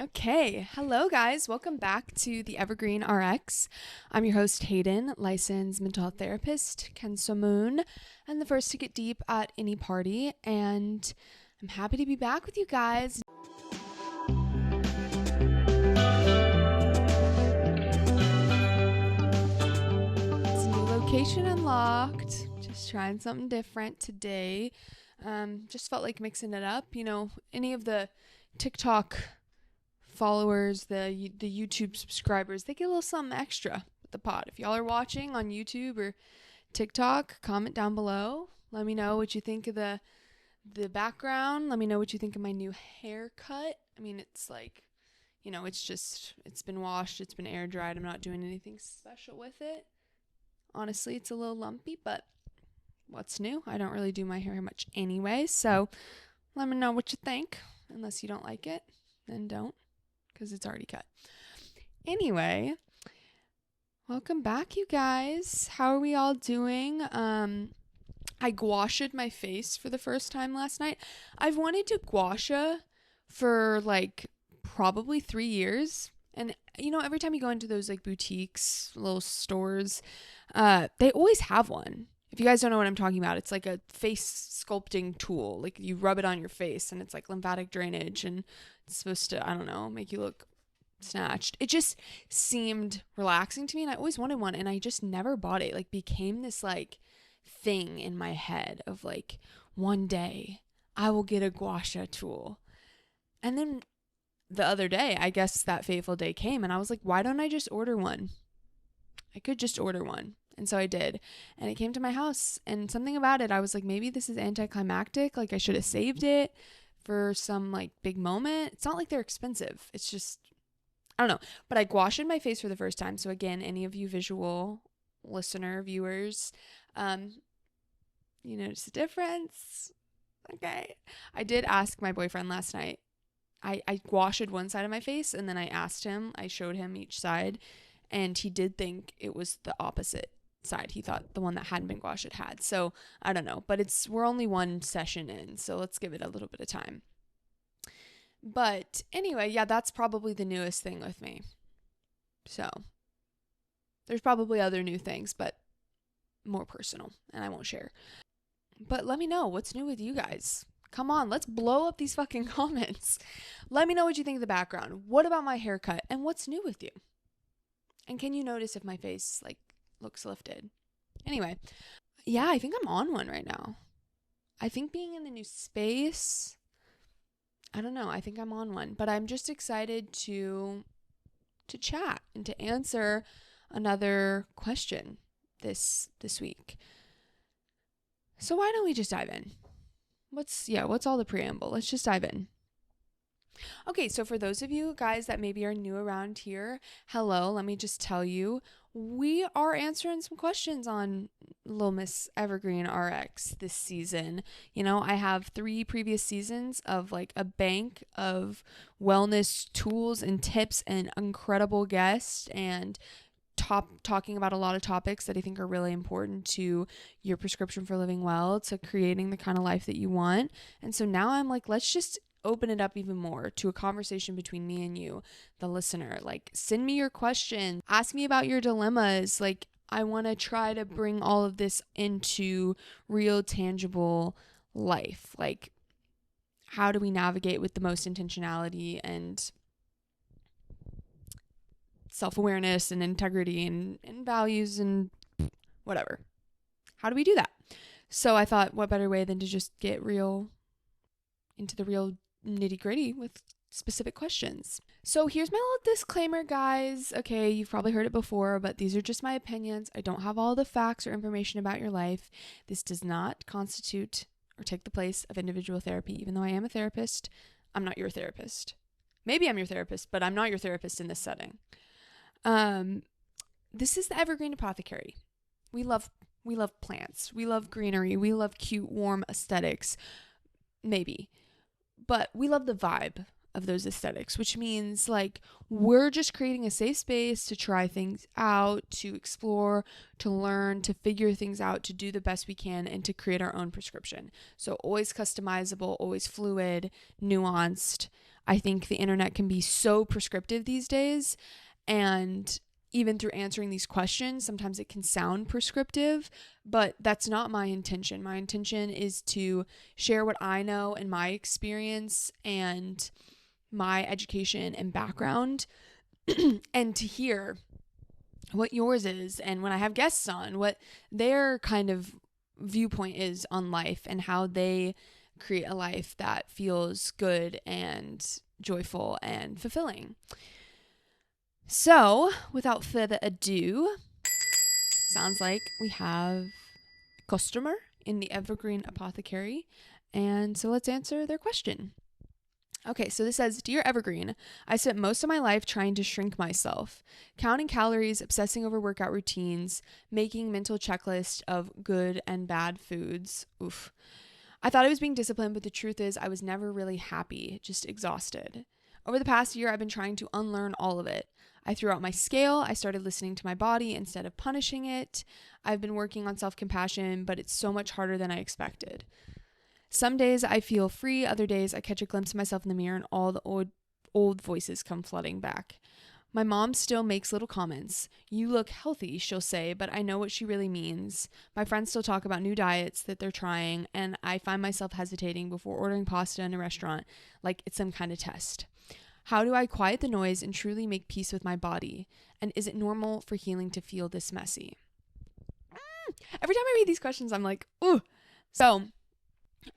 Okay, hello guys. Welcome back to the Evergreen Rx. I'm your host Hayden, licensed mental health therapist, Ken Moon, and the first to get deep at any party. And I'm happy to be back with you guys. It's a new location unlocked. Just trying something different today. Just felt like mixing it up. You know, any of the TikTok followers, the YouTube subscribers, they get a little something extra with the pod. If y'all are watching on YouTube or TikTok, comment down below. Let me know what you think of the background. Let me know what you think of my new haircut. I mean, it's like, you know, it's been washed, it's been air dried. I'm not doing anything special with it. Honestly, it's a little lumpy, but what's new? I don't really do my hair much anyway, so let me know what you think. Unless you don't like it, then don't, because it's already cut. Anyway, welcome back, you guys. How are we all doing? I gua shed my face for the first time last night. I've wanted to gua sha for like probably 3 years. And you know, every time you go into those like boutiques, little stores, they always have one. If you guys don't know what I'm talking about, it's like a face sculpting tool. Like you rub it on your face and it's like lymphatic drainage and it's supposed to, I don't know, make you look snatched. It just seemed relaxing to me and I always wanted one and I just never bought it. It like became this like thing in my head of like, one day I will get a gua sha tool. And then the other day, I guess that fateful day came and I was like, why don't I just order one? I could just order one. And so I did. And it came to my house. And something about it, I was like, maybe this is anticlimactic. Like I should have saved it for some like big moment. It's not like they're expensive. It's just, I don't know. But I gua shed my face for the first time. So again, any of you visual listener, viewers, you notice the difference? Okay. I did ask my boyfriend last night. I gua shed one side of my face and then I asked him, I showed him each side. And he did think it was the opposite side. He thought the one that hadn't been gua shed had. So I don't know, but we're only one session in, so let's give it a little bit of time. But anyway, yeah, that's probably the newest thing with me. So there's probably other new things, but more personal, and I won't share. But let me know what's new with you guys. Come on, let's blow up these fucking comments. Let me know what you think of the background. What about my haircut? And what's new with you? And can you notice if my face like looks lifted? Anyway, yeah, I think I'm on one right now. I think being in the new space, I don't know, I think I'm on one. But I'm just excited to chat and to answer another question this week. So why don't we just dive in? What's all the preamble? Let's just dive in. Okay, so for those of you guys that maybe are new around here, hello, let me just tell you, we are answering some questions on Little Miss Evergreen Rx this season. You know, I have 3 previous seasons of like a bank of wellness tools and tips and incredible guests and talking about a lot of topics that I think are really important to your prescription for living well, to creating the kind of life that you want. And so now I'm like, let's just open it up even more to a conversation between me and you, the listener. Like, send me your questions, ask me about your dilemmas. Like, I want to try to bring all of this into real, tangible life. Like, how do we navigate with the most intentionality and self-awareness and integrity and values and whatever? How do we do that? So I thought, what better way than to just get real into the real nitty-gritty with specific questions. So here's my little disclaimer, guys. Okay, you've probably heard it before, but these are just my opinions. I don't have all the facts or information about your life. This does not constitute or take the place of individual therapy. Even though I am a therapist, I'm not your therapist. Maybe I'm your therapist, but I'm not your therapist in this setting. This is the Evergreen Apothecary. We love plants. We love greenery. We love cute, warm aesthetics. Maybe. But we love the vibe of those aesthetics, which means like we're just creating a safe space to try things out, to explore, to learn, to figure things out, to do the best we can, and to create our own prescription. So always customizable, always fluid, nuanced. I think the internet can be so prescriptive these days, and even through answering these questions, sometimes it can sound prescriptive, but that's not my intention. My intention is to share what I know and my experience and my education and background, and to hear what yours is, and when I have guests on, what their kind of viewpoint is on life and how they create a life that feels good and joyful and fulfilling. So, without further ado, sounds like we have a customer in the Evergreen Apothecary, and so let's answer their question. Okay, so this says, Dear Evergreen, I spent most of my life trying to shrink myself, counting calories, obsessing over workout routines, making mental checklists of good and bad foods. Oof. I thought I was being disciplined, but the truth is I was never really happy, just exhausted. Over the past year, I've been trying to unlearn all of it. I threw out my scale. I started listening to my body instead of punishing it. I've been working on self-compassion, but it's so much harder than I expected. Some days I feel free, other days I catch a glimpse of myself in the mirror and all the old voices come flooding back. My mom still makes little comments. You look healthy, she'll say, but I know what she really means. My friends still talk about new diets that they're trying, and I find myself hesitating before ordering pasta in a restaurant like it's some kind of test. How do I quiet the noise and truly make peace with my body? And is it normal for healing to feel this messy? Every time I read these questions, I'm like, ooh. So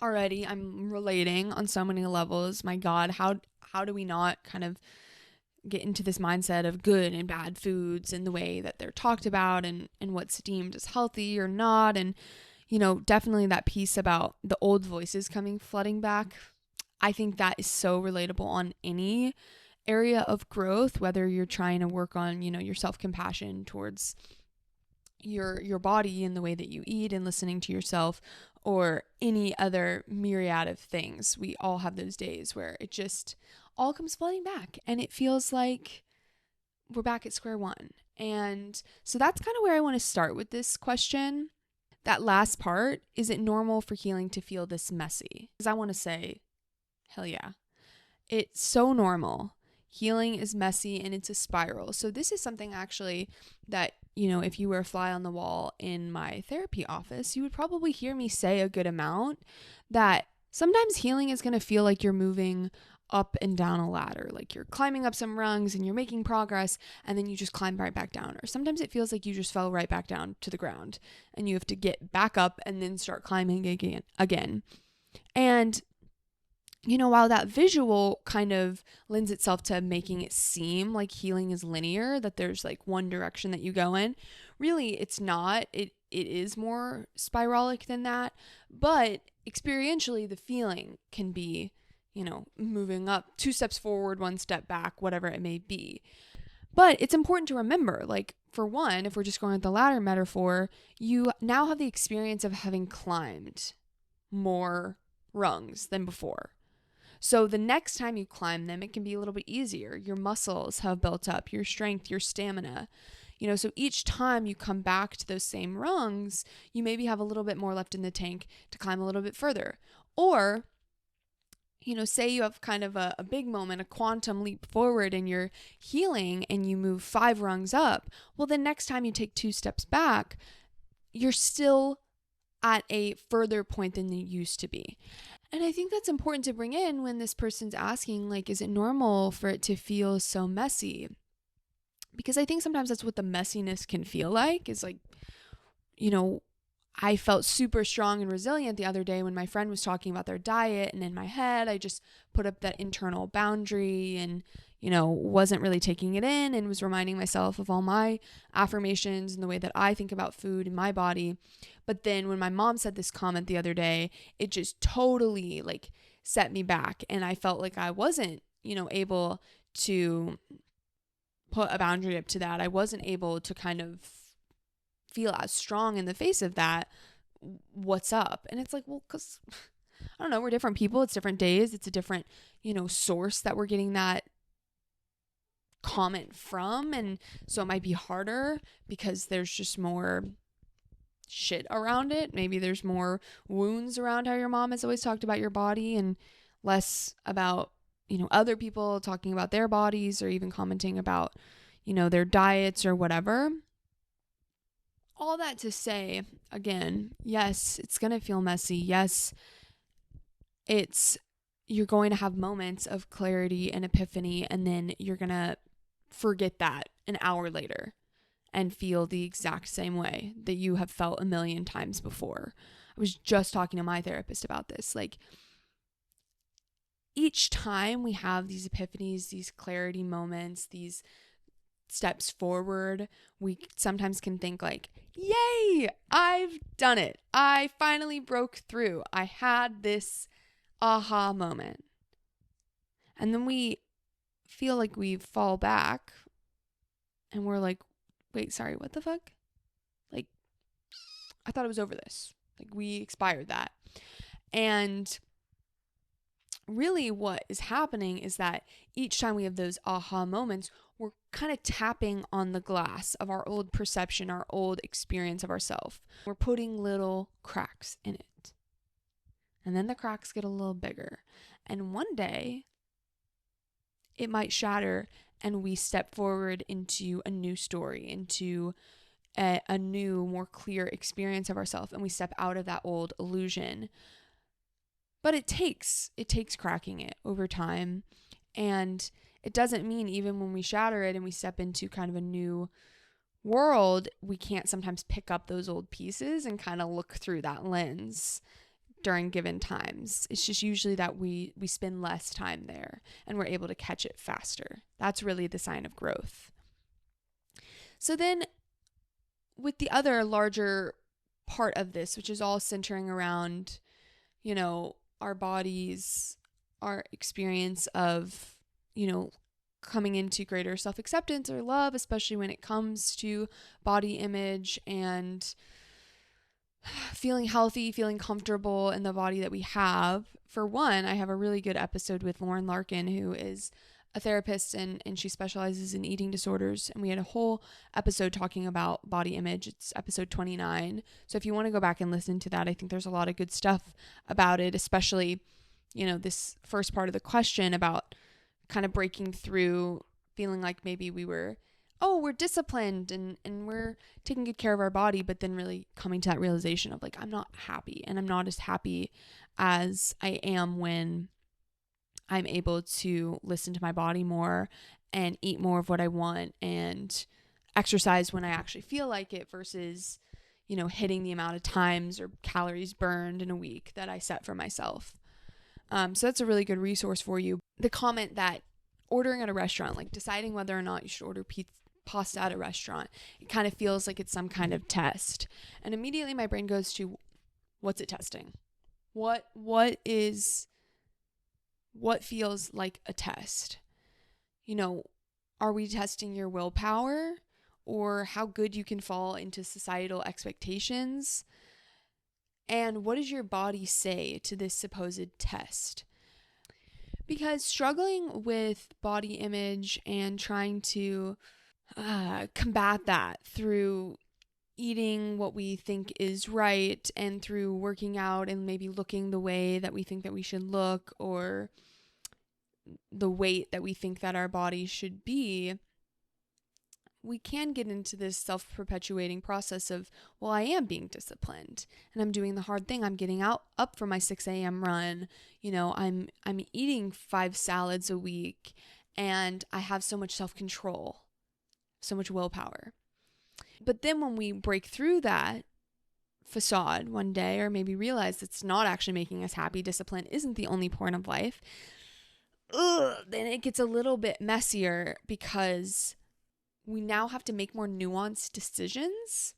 already I'm relating on so many levels. My God, how do we not kind of get into this mindset of good and bad foods and the way that they're talked about and what's deemed as healthy or not? And, you know, definitely that piece about the old voices coming flooding back. I think that is so relatable on any area of growth, whether you're trying to work on, you know, your self-compassion towards your body and the way that you eat and listening to yourself, or any other myriad of things. We all have those days where it just all comes flooding back and it feels like we're back at square one. And so that's kind of where I want to start with this question. That last part, is it normal for healing to feel this messy? Because I want to say, hell yeah. It's so normal. Healing is messy and it's a spiral. So this is something actually that, you know, if you were a fly on the wall in my therapy office, you would probably hear me say a good amount, that sometimes healing is going to feel like you're moving up and down a ladder, like you're climbing up some rungs and you're making progress and then you just climb right back down. Or sometimes it feels like you just fell right back down to the ground and you have to get back up and then start climbing again. And you know, while that visual kind of lends itself to making it seem like healing is linear, that there's like one direction that you go in, really it's not. It is more spiralic than that. But experientially, the feeling can be, you know, moving up 2 steps forward, 1 step back, whatever it may be. But it's important to remember, like, for one, if we're just going with the ladder metaphor, you now have the experience of having climbed more rungs than before. So the next time you climb them, it can be a little bit easier. Your muscles have built up, your strength, your stamina. You know, so each time you come back to those same rungs, you maybe have a little bit more left in the tank to climb a little bit further. Or, you know, say you have kind of a big moment, a quantum leap forward in your healing and you move 5 rungs up. Well, the next time you take 2 steps back, you're still at a further point than you used to be. And I think that's important to bring in when this person's asking, like, is it normal for it to feel so messy? Because I think sometimes that's what the messiness can feel like, is like, you know, I felt super strong and resilient the other day when my friend was talking about their diet, and in my head, I just put up that internal boundary and, you know, wasn't really taking it in and was reminding myself of all my affirmations and the way that I think about food and my body. But then when my mom said this comment the other day, it just totally like set me back. And I felt like I wasn't, you know, able to put a boundary up to that. I wasn't able to kind of feel as strong in the face of that. What's up? And it's like, well, because I don't know, we're different people. It's different days. It's a different, you know, source that we're getting that comment from. And so it might be harder because there's just more shit around it. Maybe there's more wounds around how your mom has always talked about your body and less about other people talking about their bodies or even commenting about, their diets or whatever. All that to say, again, yes, it's going to feel messy. Yes, you're going to have moments of clarity and epiphany, and then you're going to forget that an hour later and feel the exact same way that you have felt a million times before. I was just talking to my therapist about this. Like, each time we have these epiphanies, these clarity moments, these steps forward, we sometimes can think like, yay, I've done it. I finally broke through. I had this aha moment. And then we feel like we fall back and we're like, wait, sorry, what the fuck? Like, I thought it was over this. Like, we expired that. And really what is happening is that each time we have those aha moments, we're kind of tapping on the glass of our old perception, our old experience of ourselves. We're putting little cracks in it. And then the cracks get a little bigger. And one day, it might shatter and we step forward into a new story, into a new, more clear experience of ourselves, and we step out of that old illusion. But it takes cracking it over time. And it doesn't mean even when we shatter it and we step into kind of a new world, we can't sometimes pick up those old pieces and kind of look through that lens during given times. It's just usually that we spend less time there and we're able to catch it faster. That's really the sign of growth. So then with the other larger part of this, which is all centering around, our bodies, our experience of, coming into greater self-acceptance or love, especially when it comes to body image and feeling healthy, feeling comfortable in the body that we have. For one, I have a really good episode with Lauren Larkin, who is a therapist and she specializes in eating disorders. And we had a whole episode talking about body image. It's episode 29. So if you want to go back and listen to that, I think there's a lot of good stuff about it, especially, this first part of the question about kind of breaking through, feeling like maybe we're disciplined and we're taking good care of our body, but then really coming to that realization of like, I'm not happy, and I'm not as happy as I am when I'm able to listen to my body more and eat more of what I want and exercise when I actually feel like it versus, hitting the amount of times or calories burned in a week that I set for myself. So that's a really good resource for you. The comment that ordering at a restaurant, like deciding whether or not you should order pasta at a restaurant, it kind of feels like it's some kind of test. And immediately my brain goes to, what's it testing? What feels like a test? Are we testing your willpower or how good you can fall into societal expectations? And what does your body say to this supposed test? Because struggling with body image and trying to combat that through eating what we think is right and through working out and maybe looking the way that we think that we should look or the weight that we think that our body should be, we can get into this self-perpetuating process of, well, I am being disciplined and I'm doing the hard thing. I'm getting up for my 6 a.m. run. I'm eating 5 salads a week and I have so much self-control, so much willpower. But then when we break through that facade one day, or maybe realize it's not actually making us happy, discipline isn't the only point of life, then it gets a little bit messier because we now have to make more nuanced decisions.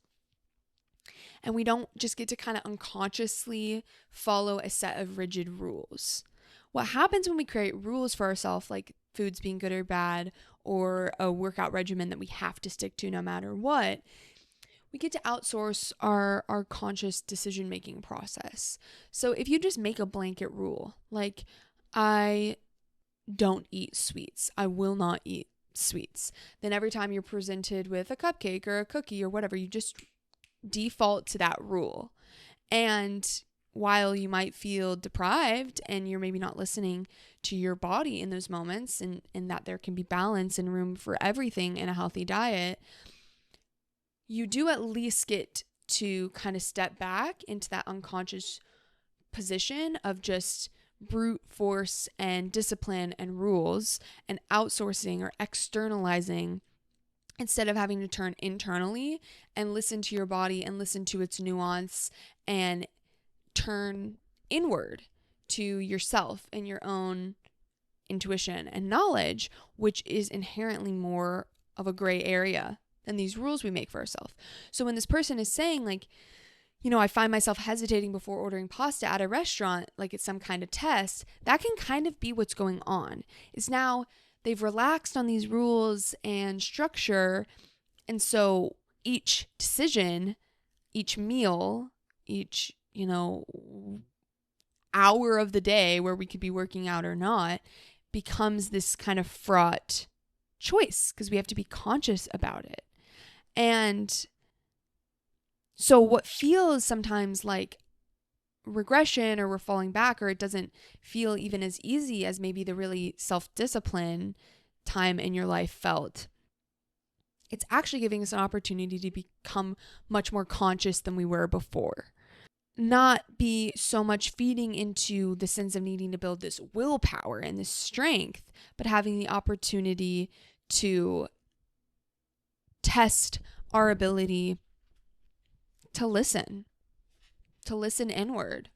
And we don't just get to kind of unconsciously follow a set of rigid rules. What happens when we create rules for ourselves, like foods being good or bad, or a workout regimen that we have to stick to no matter what, we get to outsource our conscious decision-making process. So if you just make a blanket rule, like I don't eat sweets, I will not eat sweets, then every time you're presented with a cupcake or a cookie or whatever, you just default to that rule. And while you might feel deprived and you're maybe not listening to your body in those moments, and that there can be balance and room for everything in a healthy diet, you do at least get to kind of step back into that unconscious position of just brute force and discipline and rules and outsourcing or externalizing, instead of having to turn internally and listen to your body and listen to its nuance and turn inward to yourself and your own intuition and knowledge, which is inherently more of a gray area than these rules we make for ourselves. So when this person is saying, like, I find myself hesitating before ordering pasta at a restaurant, like it's some kind of test, that can kind of be what's going on. Is now they've relaxed on these rules and structure. And so each decision, each meal, each, hour of the day where we could be working out or not becomes this kind of fraught choice because we have to be conscious about it. And so what feels sometimes like regression, or we're falling back, or it doesn't feel even as easy as maybe the really self-discipline time in your life felt, it's actually giving us an opportunity to become much more conscious than we were before. Not be so much feeding into the sense of needing to build this willpower and this strength, but having the opportunity to test our ability to listen inward,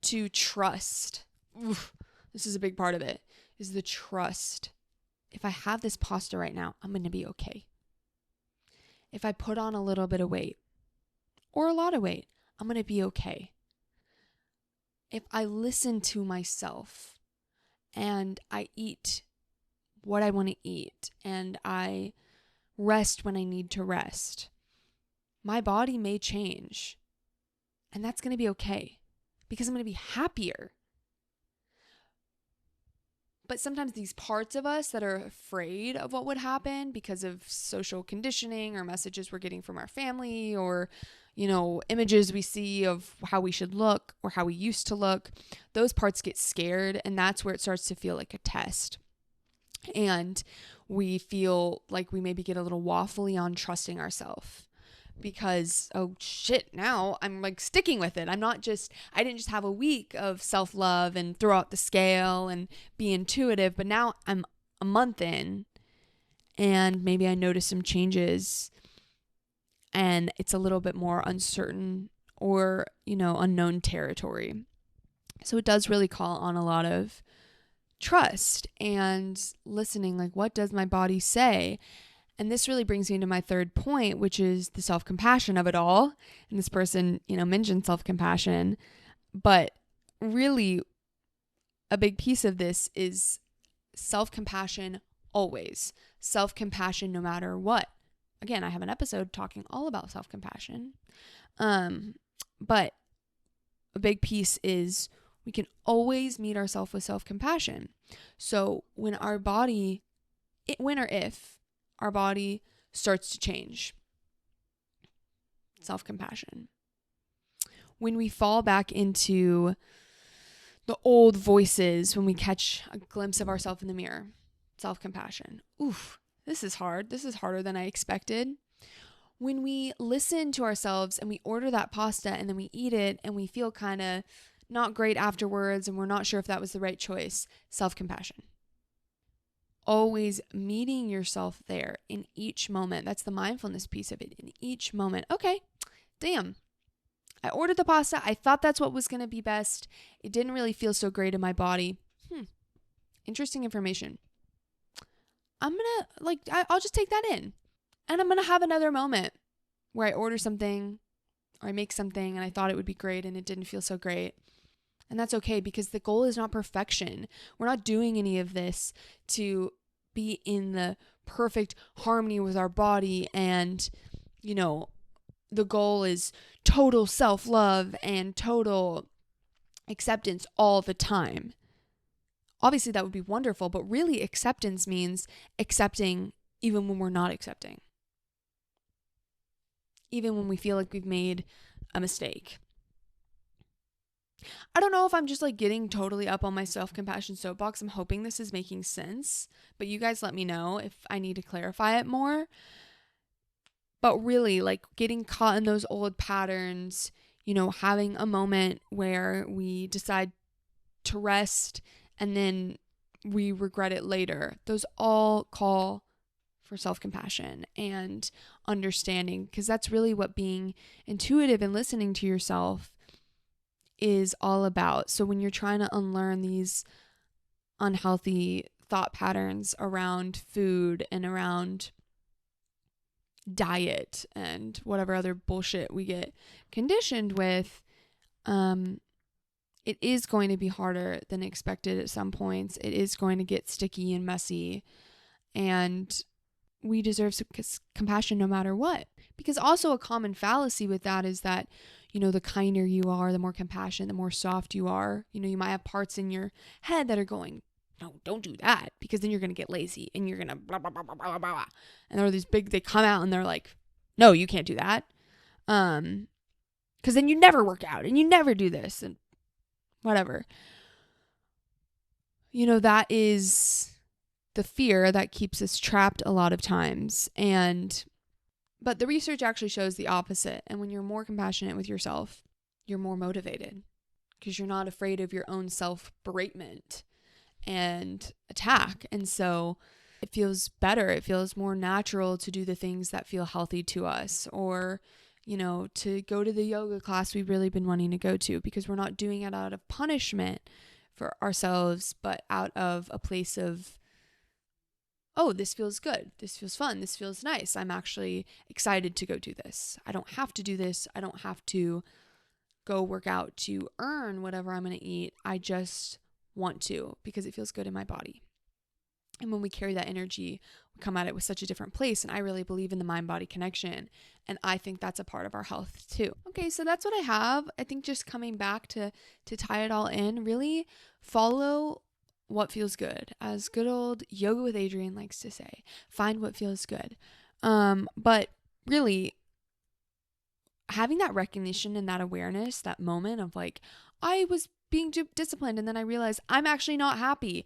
to trust. Oof, this is a big part of it, is the trust. If I have this pasta right now, I'm going to be okay. If I put on a little bit of weight or a lot of weight, I'm going to be okay. If I listen to myself and I eat what I want to eat and I rest when I need to rest, my body may change. And that's going to be okay because I'm going to be happier. But sometimes these parts of us that are afraid of what would happen because of social conditioning or messages we're getting from our family, or, images we see of how we should look or how we used to look, those parts get scared. And that's where it starts to feel like a test. And we feel like we maybe get a little waffly on trusting ourselves. Because, oh shit, now I'm like sticking with it. I didn't just have a week of self-love and throw out the scale and be intuitive, but now I'm a month in and maybe I notice some changes and it's a little bit more uncertain or, unknown territory. So it does really call on a lot of trust and listening, like, what does my body say? And this really brings me to my third point, which is the self-compassion of it all. And this person, mentioned self-compassion, but really a big piece of this is self-compassion always. Self-compassion no matter what. Again, I have an episode talking all about self-compassion. But a big piece is we can always meet ourselves with self-compassion. So when or if our body starts to change, self-compassion. When we fall back into the old voices, when we catch a glimpse of ourselves in the mirror, self-compassion. Oof, this is hard. This is harder than I expected. When we listen to ourselves and we order that pasta and then we eat it and we feel kind of not great afterwards and we're not sure if that was the right choice, self-compassion. Always meeting yourself there in each moment. That's the mindfulness piece of it. In each moment. Okay, damn. I ordered the pasta. I thought that's what was going to be best. It didn't really feel so great in my body. Interesting information. I'll just take that in. And I'm going to have another moment where I order something or I make something and I thought it would be great and it didn't feel so great. And that's okay, because the goal is not perfection. We're not doing any of this to be in the perfect harmony with our body. And, the goal is total self-love and total acceptance all the time. Obviously, that would be wonderful, but really acceptance means accepting even when we're not accepting. Even when we feel like we've made a mistake. I don't know if I'm just like getting totally up on my self-compassion soapbox. I'm hoping this is making sense, but you guys let me know if I need to clarify it more. But really, like getting caught in those old patterns, having a moment where we decide to rest and then we regret it later. Those all call for self-compassion and understanding, because that's really what being intuitive and listening to yourself is all about. So when you're trying to unlearn these unhealthy thought patterns around food and around diet and whatever other bullshit we get conditioned with, it is going to be harder than expected at some points. It is going to get sticky and messy, and we deserve some compassion no matter what. Because also a common fallacy with that is that, the kinder you are, the more compassionate, the more soft you are. You might have parts in your head that are going, no, don't do that, because then you're going to get lazy and you're going to blah, blah, blah, blah, blah, blah. And they're these big, they come out and they're like, no, you can't do that. Because then you never work out and you never do this and whatever. That is the fear that keeps us trapped a lot of times. But the research actually shows the opposite. And when you're more compassionate with yourself, you're more motivated because you're not afraid of your own self-beratement and attack. And so it feels better. It feels more natural to do the things that feel healthy to us, or, to go to the yoga class we've really been wanting to go to, because we're not doing it out of punishment for ourselves, but out of a place of, oh, this feels good. This feels fun. This feels nice. I'm actually excited to go do this. I don't have to do this. I don't have to go work out to earn whatever I'm going to eat. I just want to, because it feels good in my body. And when we carry that energy, we come at it with such a different place. And I really believe in the mind-body connection. And I think that's a part of our health too. Okay, so that's what I have. I think just coming back to tie it all in, really follow what feels good. As good old Yoga with Adrienne likes to say, find what feels good. But really having that recognition and that awareness, that moment of like, I was being disciplined and then I realized I'm actually not happy.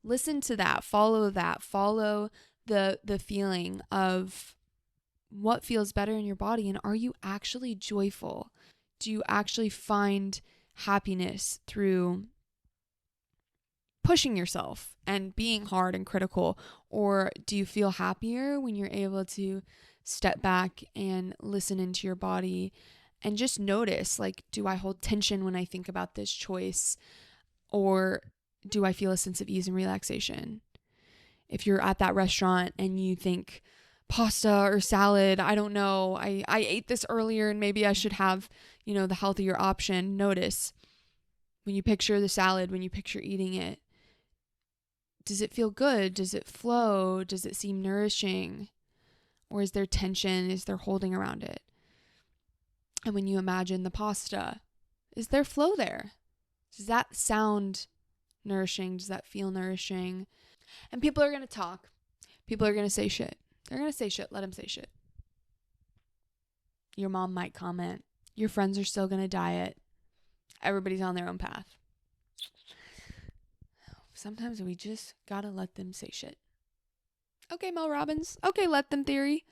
Listen to that, follow the feeling of what feels better in your body. And are you actually joyful? Do you actually find happiness through pushing yourself and being hard and critical? Or do you feel happier when you're able to step back and listen into your body and just notice, like, do I hold tension when I think about this choice? Or do I feel a sense of ease and relaxation? If you're at that restaurant and you think pasta or salad, I don't know, I ate this earlier and maybe I should have, the healthier option. Notice when you picture the salad, when you picture eating it, does it feel good? Does it flow? Does it seem nourishing? Or is there tension? Is there holding around it? And when you imagine the pasta, is there flow there? Does that sound nourishing? Does that feel nourishing? And people are going to talk. People are going to say shit. They're going to say shit. Let them say shit. Your mom might comment. Your friends are still going to diet. Everybody's on their own path. Sometimes we just got to let them say shit. Okay, Mel Robbins. Okay, let them theory.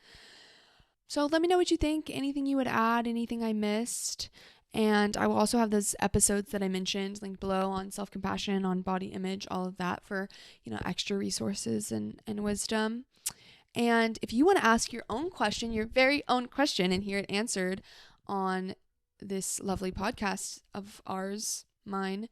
So let me know what you think. Anything you would add, anything I missed. And I will also have those episodes that I mentioned linked below on self-compassion, on body image, all of that for, extra resources and wisdom. And if you want to ask your own question, your very own question, and hear it answered on this lovely podcast of ours, mine,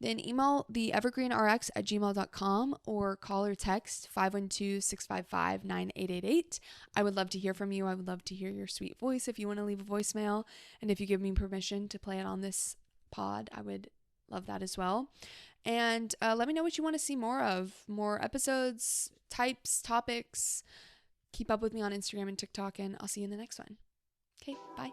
then email the evergreenrx@gmail.com or call or text 512-655-9888. I would love to hear from you. I would love to hear your sweet voice if you want to leave a voicemail. And if you give me permission to play it on this pod, I would love that as well. And let me know what you want to see more of. More episodes, types, topics. Keep up with me on Instagram and TikTok, and I'll see you in the next one. Okay, bye.